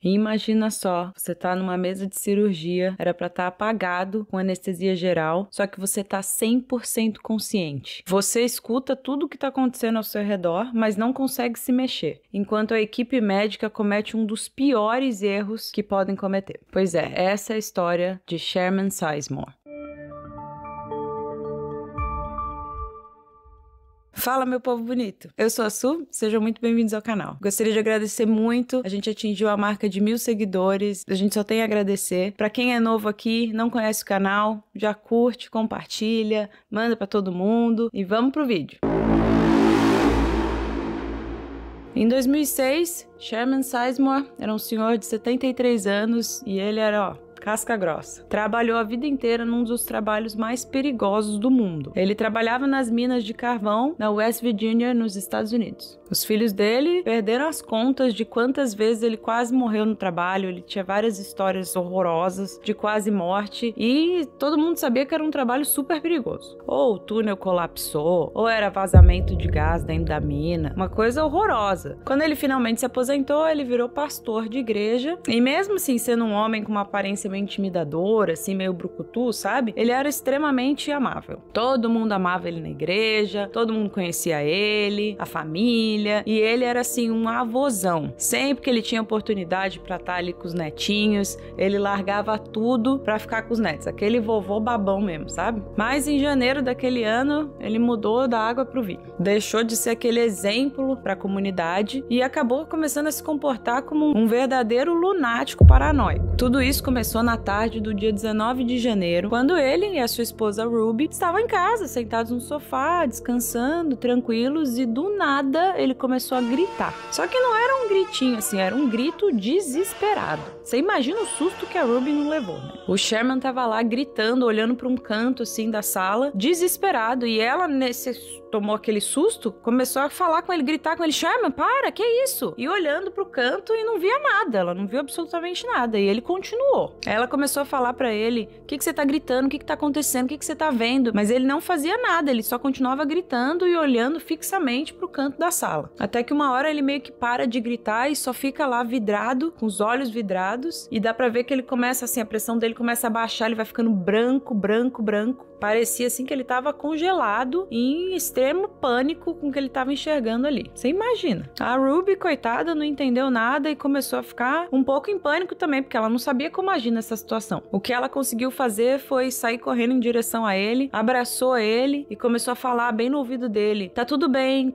E imagina só, você tá numa mesa de cirurgia, era pra estar apagado, com anestesia geral, só que você tá 100% consciente. Você escuta tudo o que tá acontecendo ao seu redor, mas não consegue se mexer, enquanto a equipe médica comete um dos piores erros que podem cometer. Pois é, essa é a história de Sherman Sizemore. Fala, meu povo bonito! Eu sou a Su, sejam muito bem-vindos ao canal. Gostaria de agradecer muito, a gente atingiu a marca de 1000 seguidores, a gente só tem a agradecer. Pra quem é novo aqui, não conhece o canal, já curte, compartilha, manda pra todo mundo e vamos pro vídeo. Em 2006, Sherman Sizemore era um senhor de 73 anos e ele era, casca grossa. Trabalhou a vida inteira num dos trabalhos mais perigosos do mundo. Ele trabalhava nas minas de carvão na West Virginia, nos Estados Unidos. Os filhos dele perderam as contas de quantas vezes ele quase morreu no trabalho. Ele tinha várias histórias horrorosas de quase morte e todo mundo sabia que era um trabalho super perigoso. Ou o túnel colapsou, ou era vazamento de gás dentro da mina. Uma coisa horrorosa. Quando ele finalmente se aposentou, ele virou pastor de igreja e mesmo assim sendo um homem com uma aparência meio intimidadora, assim, meio brucutu, sabe? Ele era extremamente amável. Todo mundo amava ele na igreja, todo mundo conhecia ele, a família, e ele era, assim, um avôzão. Sempre que ele tinha oportunidade pra estar ali com os netinhos, ele largava tudo pra ficar com os netos. Aquele vovô babão mesmo, sabe? Mas em janeiro daquele ano, ele mudou da água pro vinho. Deixou de ser aquele exemplo pra comunidade e acabou começando a se comportar como um verdadeiro lunático paranoico. Tudo isso começou na tarde do dia 19 de janeiro, quando ele e a sua esposa Ruby estavam em casa, sentados no sofá, descansando, tranquilos, e do nada ele começou a gritar. Só que não era um gritinho assim, era um grito desesperado. Você imagina o susto que a Ruby não levou, né? O Sherman tava lá gritando, olhando para um canto assim da sala, desesperado, e ela tomou aquele susto, começou a falar com ele, gritar com ele: Sherman, para, que é isso? E olhando pro canto e não via nada, ela não viu absolutamente nada, e ele continuou. Ela começou a falar pra ele: o que você tá gritando, o que tá acontecendo, o que você tá vendo? Mas ele não fazia nada, ele só continuava gritando e olhando fixamente pro canto da sala. Até que uma hora ele meio que para de gritar e só fica lá vidrado, com os olhos vidrados, e dá pra ver que ele começa assim, a pressão dele começa a baixar, ele vai ficando branco, branco, branco. Parecia assim que ele tava congelado, em extremo pânico com o que ele tava enxergando ali. Você imagina. A Ruby, coitada, não entendeu nada e começou a ficar um pouco em pânico também, porque ela não sabia como agir nessa situação. O que ela conseguiu fazer foi sair correndo em direção a ele, abraçou ele e começou a falar bem no ouvido dele: tá tudo bem,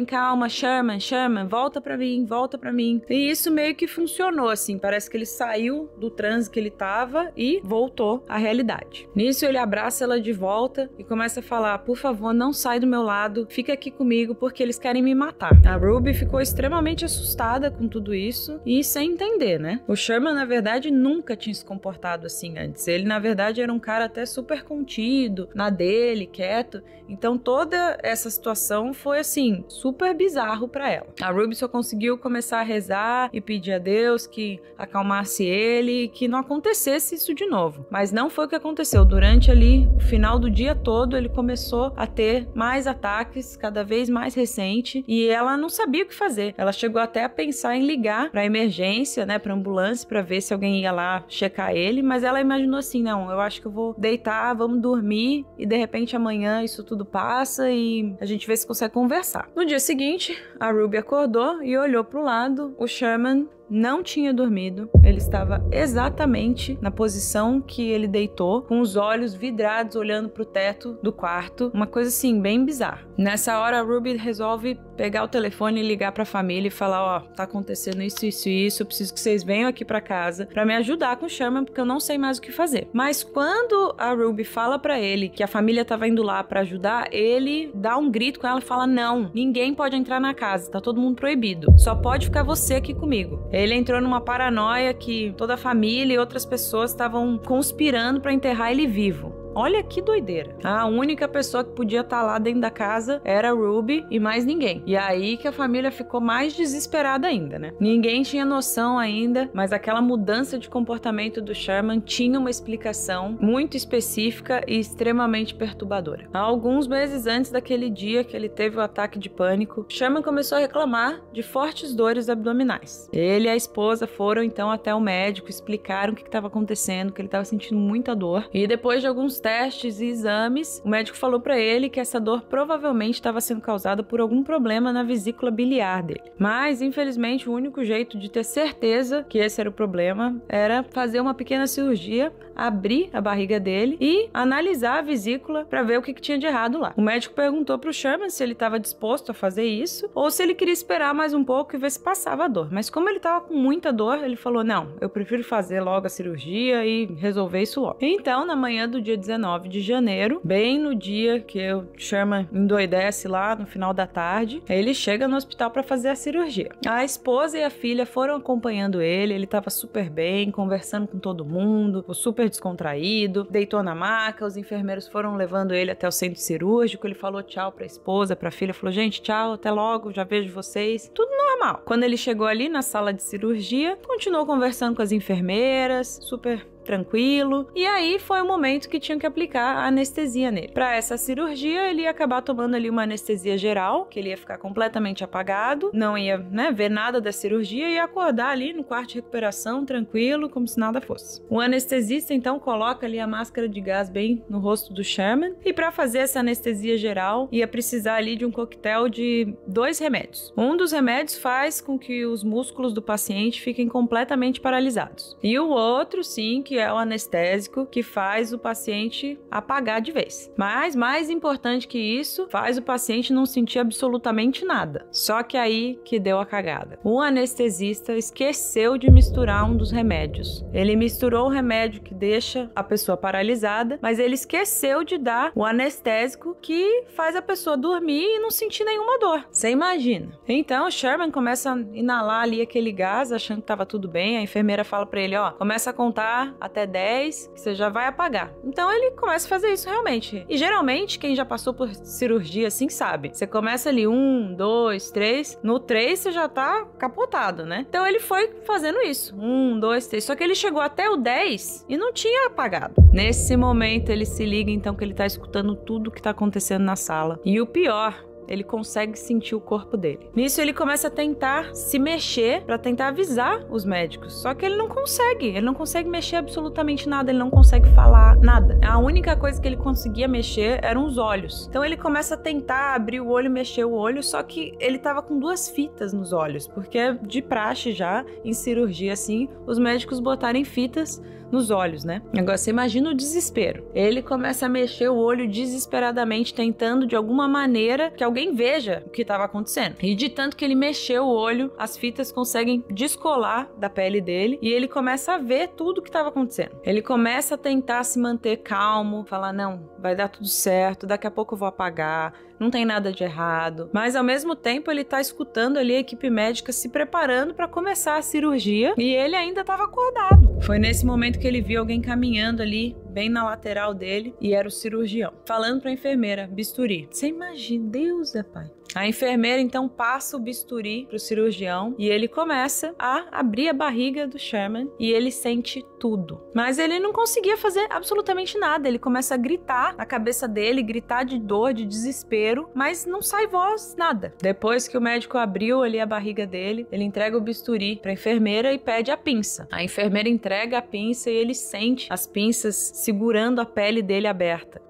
calma, Sherman, volta pra mim. E isso meio que funcionou, assim, parece que ele saiu do transe que ele tava e voltou à realidade. Nisso ele abraça ela de volta e começa a falar: por favor, não sai do meu lado, fica aqui comigo porque eles querem me matar. A Ruby ficou extremamente assustada com tudo isso e sem entender, né? O Sherman, na verdade, nunca tinha se comportado assim antes. Ele, na verdade, era um cara até super contido, na dele, quieto. Então toda essa situação foi, assim, super bizarro pra ela. A Ruby só conseguiu começar a rezar e pedir a Deus que acalmasse ele e que não acontecesse isso de novo. Mas não foi o que aconteceu. Durante ali o final do dia todo, ele começou a ter mais ataques, cada vez mais recente, e ela não sabia o que fazer. Ela chegou até a pensar em ligar pra emergência, né, pra ambulância, pra ver se alguém ia lá checar ele, mas ela imaginou assim: não, eu acho que eu vou deitar, vamos dormir, e de repente amanhã isso tudo passa e a gente vê se consegue conversar. No dia seguinte, a Ruby acordou e olhou pro lado. O Sherman não tinha dormido, ele estava exatamente na posição que ele deitou, com os olhos vidrados, olhando pro teto do quarto, uma coisa assim, bem bizarra. Nessa hora, a Ruby resolve pegar o telefone e ligar pra família e falar: tá acontecendo isso, eu preciso que vocês venham aqui pra casa pra me ajudar com o Sherman, porque eu não sei mais o que fazer. Mas quando a Ruby fala pra ele que a família tava indo lá pra ajudar, ele dá um grito com ela e fala: não, ninguém pode entrar na casa, tá todo mundo proibido, só pode ficar você aqui comigo. Ele entrou numa paranoia que toda a família e outras pessoas estavam conspirando pra enterrar ele vivo. Olha que doideira. A única pessoa que podia estar lá dentro da casa era a Ruby e mais ninguém. E aí que a família ficou mais desesperada ainda, né? Ninguém tinha noção ainda, mas aquela mudança de comportamento do Sherman tinha uma explicação muito específica e extremamente perturbadora. Alguns meses antes daquele dia que ele teve o ataque de pânico, Sherman começou a reclamar de fortes dores abdominais. Ele e a esposa foram então até o médico, explicaram o que estava acontecendo, que ele estava sentindo muita dor. E depois de alguns testes e exames, o médico falou para ele que essa dor provavelmente estava sendo causada por algum problema na vesícula biliar dele. Mas, infelizmente, o único jeito de ter certeza que esse era o problema era fazer uma pequena cirurgia, abrir a barriga dele e analisar a vesícula para ver o que tinha de errado lá. O médico perguntou para o Sherman se ele estava disposto a fazer isso ou se ele queria esperar mais um pouco e ver se passava a dor. Mas como ele estava com muita dor, ele falou: não, eu prefiro fazer logo a cirurgia e resolver isso logo. Então, na manhã do dia 19 de janeiro, bem no dia que o Sherman endoidece lá no final da tarde, ele chega no hospital para fazer a cirurgia. A esposa e a filha foram acompanhando ele estava super bem, conversando com todo mundo, super descontraído, deitou na maca, os enfermeiros foram levando ele até o centro cirúrgico, ele falou tchau pra esposa, pra filha, falou: gente, tchau, até logo, já vejo vocês. Tudo normal. Quando ele chegou ali na sala de cirurgia, continuou conversando com as enfermeiras, super tranquilo, e aí foi o momento que tinham que aplicar a anestesia nele. Para essa cirurgia, ele ia acabar tomando ali uma anestesia geral, que ele ia ficar completamente apagado, não ia, ver nada da cirurgia e ia acordar ali no quarto de recuperação, tranquilo, como se nada fosse. O anestesista, então, coloca ali a máscara de gás bem no rosto do Sherman, e para fazer essa anestesia geral, ia precisar ali de um coquetel de 2 remédios. Um dos remédios faz com que os músculos do paciente fiquem completamente paralisados. E o outro, sim, que é o anestésico, que faz o paciente apagar de vez. Mas, mais importante que isso, faz o paciente não sentir absolutamente nada. Só que aí que deu a cagada. O anestesista esqueceu de misturar um dos remédios. Ele misturou o remédio que deixa a pessoa paralisada, mas ele esqueceu de dar o anestésico que faz a pessoa dormir e não sentir nenhuma dor. Você imagina. Então, o Sherman começa a inalar ali aquele gás, achando que tava tudo bem. A enfermeira fala pra ele: começa a contar até 10, que você já vai apagar. Então ele começa a fazer isso realmente. E geralmente, quem já passou por cirurgia assim sabe. Você começa ali 1, 2, 3. No 3 você já tá capotado, né? Então ele foi fazendo isso. 1, 2, 3. Só que ele chegou até o 10 e não tinha apagado. Nesse momento ele se liga então que ele tá escutando tudo que tá acontecendo na sala. E o pior, ele consegue sentir o corpo dele. Nisso ele começa a tentar se mexer para tentar avisar os médicos. Só que ele não consegue mexer absolutamente nada, ele não consegue falar nada. A única coisa que ele conseguia mexer eram os olhos. Então ele começa a tentar abrir o olho, mexer o olho, só que ele tava com 2 fitas nos olhos, porque é de praxe já em cirurgia assim, os médicos botarem fitas nos olhos, né? Agora você imagina o desespero. Ele começa a mexer o olho desesperadamente, tentando de alguma maneira que alguém veja o que estava acontecendo. E de tanto que ele mexeu o olho, as fitas conseguem descolar da pele dele e ele começa a ver tudo o que estava acontecendo. Ele começa a tentar se manter calmo, falar: não, vai dar tudo certo, daqui a pouco eu vou apagar, não tem nada de errado. Mas ao mesmo tempo ele tá escutando ali a equipe médica se preparando para começar a cirurgia e ele ainda estava acordado. Foi nesse momento que ele viu alguém caminhando ali bem na lateral dele e era o cirurgião, falando para a enfermeira: bisturi. Você imagina, Deus é pai. A enfermeira então passa o bisturi pro cirurgião e ele começa a abrir a barriga do Sherman e ele sente tudo. Mas ele não conseguia fazer absolutamente nada. Ele começa a gritar na cabeça dele, gritar de dor, de desespero, mas não sai voz, nada. Depois que o médico abriu ali a barriga dele, ele entrega o bisturi pra enfermeira e pede a pinça. A enfermeira entrega a pinça e ele sente as pinças segurando a pele dele aberta.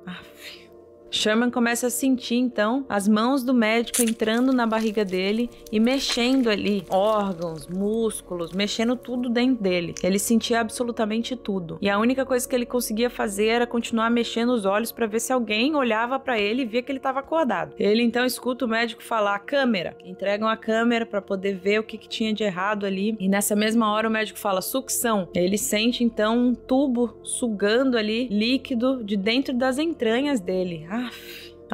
Sherman começa a sentir, então, as mãos do médico entrando na barriga dele e mexendo ali órgãos, músculos, mexendo tudo dentro dele. Ele sentia absolutamente tudo. E a única coisa que ele conseguia fazer era continuar mexendo os olhos para ver se alguém olhava para ele e via que ele estava acordado. Ele, então, escuta o médico falar: câmera. Entregam a câmera para poder ver o que tinha de errado ali. E nessa mesma hora o médico fala: sucção. Ele sente, então, um tubo sugando ali líquido de dentro das entranhas dele.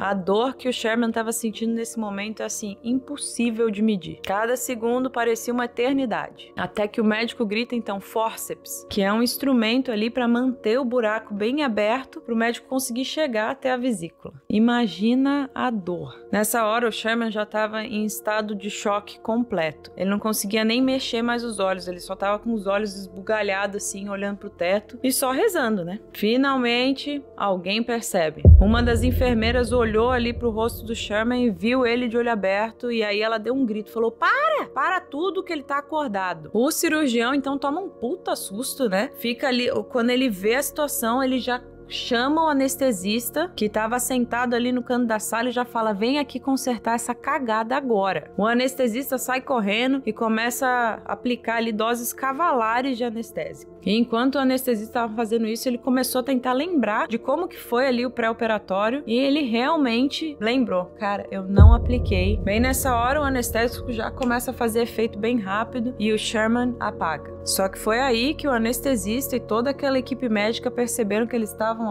A dor que o Sherman estava sentindo nesse momento é assim, impossível de medir. Cada segundo parecia uma eternidade. Até que o médico grita então forceps, que é um instrumento ali para manter o buraco bem aberto para o médico conseguir chegar até a vesícula. Imagina a dor. Nessa hora o Sherman já estava em estado de choque completo. Ele não conseguia nem mexer mais os olhos, ele só estava com os olhos esbugalhados assim, olhando pro teto e só rezando, né? Finalmente, alguém percebe. Uma das enfermeiras olhou ali pro rosto do Sherman e viu ele de olho aberto e aí ela deu um grito, falou: para tudo que ele tá acordado. O cirurgião então toma um puta susto, né? Fica ali, quando ele vê a situação, ele já chama o anestesista, que estava sentado ali no canto da sala, e já fala: vem aqui consertar essa cagada agora. O anestesista sai correndo e começa a aplicar ali doses cavalares de anestésico. E enquanto o anestesista estava fazendo isso, ele começou a tentar lembrar de como que foi ali o pré-operatório, e ele realmente lembrou: cara, eu não apliquei. Bem nessa hora, o anestésico já começa a fazer efeito bem rápido e o Sherman apaga. Só que foi aí que o anestesista e toda aquela equipe médica perceberam que eles estavam,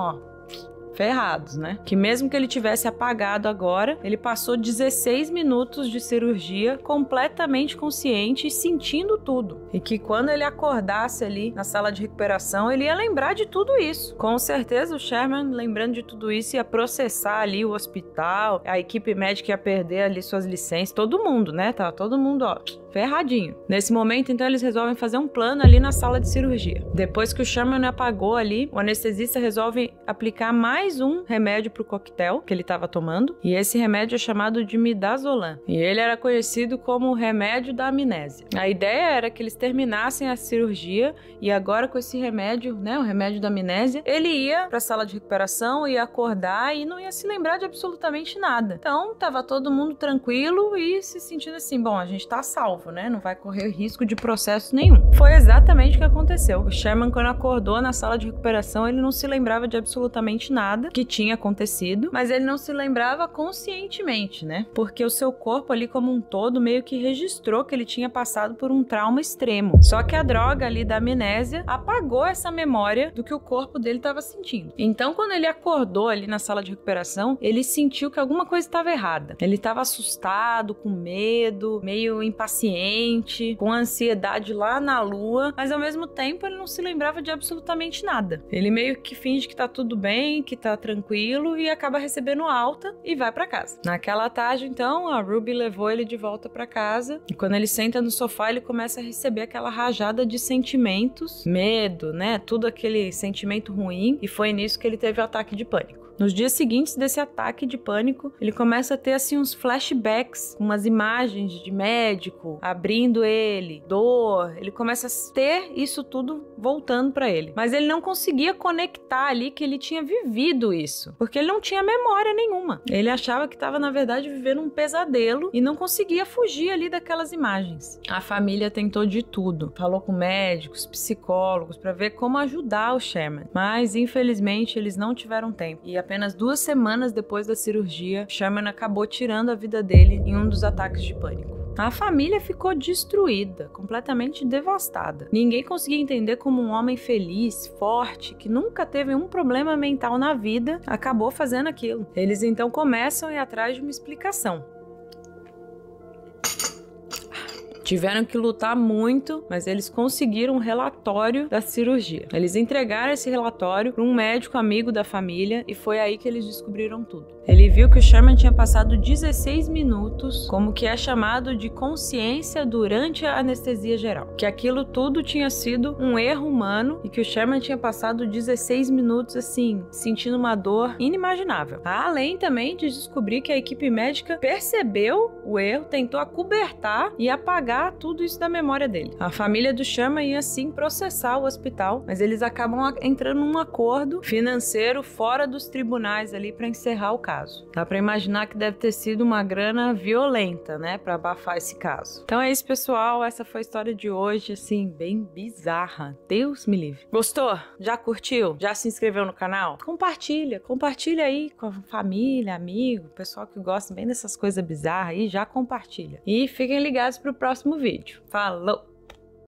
ferrados, né? Que mesmo que ele tivesse apagado agora, ele passou 16 minutos de cirurgia completamente consciente e sentindo tudo. E que quando ele acordasse ali na sala de recuperação, ele ia lembrar de tudo isso. Com certeza o Sherman, lembrando de tudo isso, ia processar ali o hospital, a equipe médica ia perder ali suas licenças, todo mundo, né? Tava todo mundo, ferradinho. Nesse momento, então, eles resolvem fazer um plano ali na sala de cirurgia. Depois que o Sherman apagou ali, o anestesista resolve aplicar mais um remédio pro coquetel que ele estava tomando, e esse remédio é chamado de midazolam, e ele era conhecido como o remédio da amnésia. A ideia era que eles terminassem a cirurgia e agora com esse remédio, né, o remédio da amnésia, ele ia pra sala de recuperação, ia acordar e não ia se lembrar de absolutamente nada. Então, tava todo mundo tranquilo e se sentindo assim: bom, a gente tá salvo, né? Não vai correr risco de processo nenhum. Foi exatamente o que aconteceu. O Sherman, quando acordou na sala de recuperação, ele não se lembrava de absolutamente nada que tinha acontecido, mas ele não se lembrava conscientemente, né? Porque o seu corpo ali como um todo meio que registrou que ele tinha passado por um trauma extremo. Só que a droga ali da amnésia apagou essa memória do que o corpo dele estava sentindo. Então, quando ele acordou ali na sala de recuperação, ele sentiu que alguma coisa estava errada. Ele estava assustado, com medo, meio impaciente, com ansiedade lá na lua, mas ao mesmo tempo ele não se lembrava de absolutamente nada. Ele meio que finge que tá tudo bem, que tá tranquilo, e acaba recebendo alta e vai pra casa. Naquela tarde, então, a Ruby levou ele de volta pra casa, e quando ele senta no sofá, ele começa a receber aquela rajada de sentimentos, medo, né, tudo aquele sentimento ruim, e foi nisso que ele teve o ataque de pânico. Nos dias seguintes desse ataque de pânico, ele começa a ter assim uns flashbacks, umas imagens de médico abrindo ele, dor, ele começa a ter isso tudo voltando pra ele. Mas ele não conseguia conectar ali que ele tinha vivido isso, porque ele não tinha memória nenhuma. Ele achava que estava, na verdade, vivendo um pesadelo e não conseguia fugir ali daquelas imagens. A família tentou de tudo, falou com médicos, psicólogos, para ver como ajudar o Sherman, mas infelizmente eles não tiveram tempo. E apenas 2 semanas depois da cirurgia, Sherman acabou tirando a vida dele em um dos ataques de pânico. A família ficou destruída, completamente devastada. Ninguém conseguia entender como um homem feliz, forte, que nunca teve um problema mental na vida, acabou fazendo aquilo. Eles então começam a ir atrás de uma explicação. Tiveram que lutar muito, mas eles conseguiram um relatório da cirurgia. Eles entregaram esse relatório para um médico amigo da família e foi aí que eles descobriram tudo. Ele viu que o Sherman tinha passado 16 minutos, como que é chamado de consciência durante a anestesia geral. Que aquilo tudo tinha sido um erro humano e que o Sherman tinha passado 16 minutos assim, sentindo uma dor inimaginável. Além também de descobrir que a equipe médica percebeu o erro, tentou acobertar e apagar tudo isso da memória dele. A família do Sherman ia sim processar o hospital, mas eles acabam entrando num acordo financeiro fora dos tribunais ali para encerrar o caso. Dá para imaginar que deve ter sido uma grana violenta, né, para abafar esse caso. Então é isso, pessoal, essa foi a história de hoje, assim, bem bizarra. Deus me livre. Gostou? Já curtiu? Já se inscreveu no canal? Compartilha aí com a família, amigo, pessoal que gosta bem dessas coisas bizarras aí, já compartilha. E fiquem ligados pro próximo vídeo. Falou!